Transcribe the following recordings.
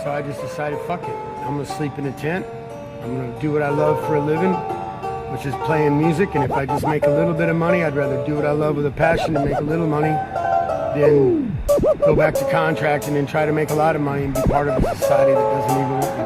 So I just decided, fuck it. I'm gonna sleep in a tent. I'm gonna do what I love for a living, which is playing music. And if I just make a little bit of money, I'd rather do what I love with a passion and make a little money than go back to contracting and try to make a lot of money and be part of a society that doesn't even want me.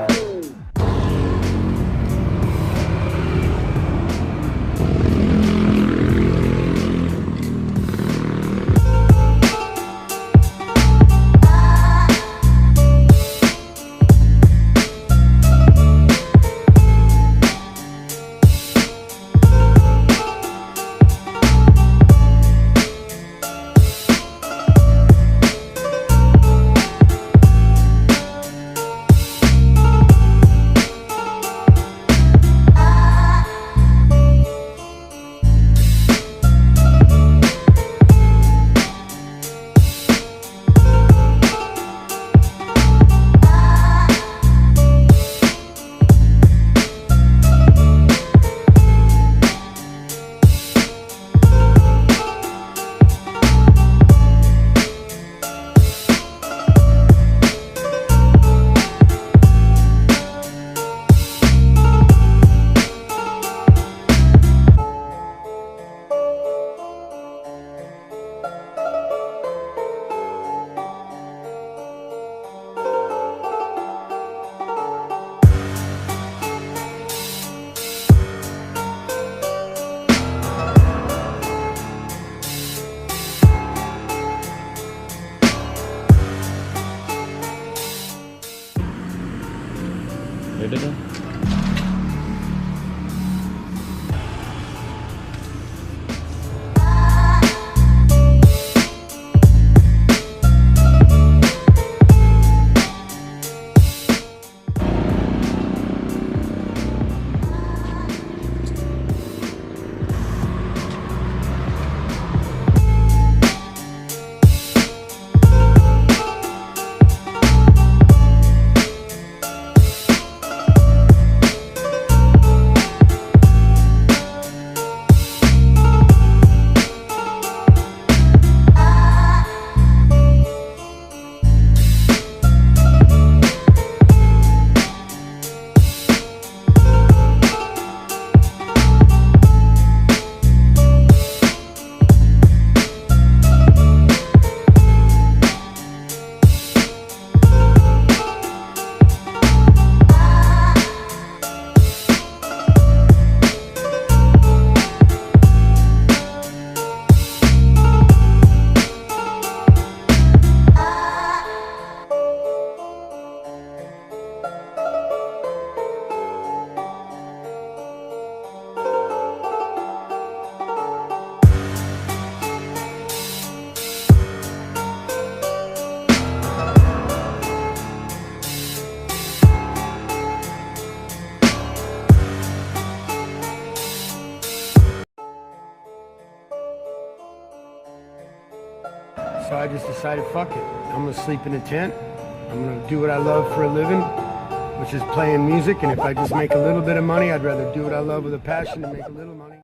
Ready to? So I just decided, fuck it. I'm gonna sleep in a tent. I'm gonna do what I love for a living, which is playing music. And if I just make a little bit of money, I'd rather do what I love with a passion and make a little money.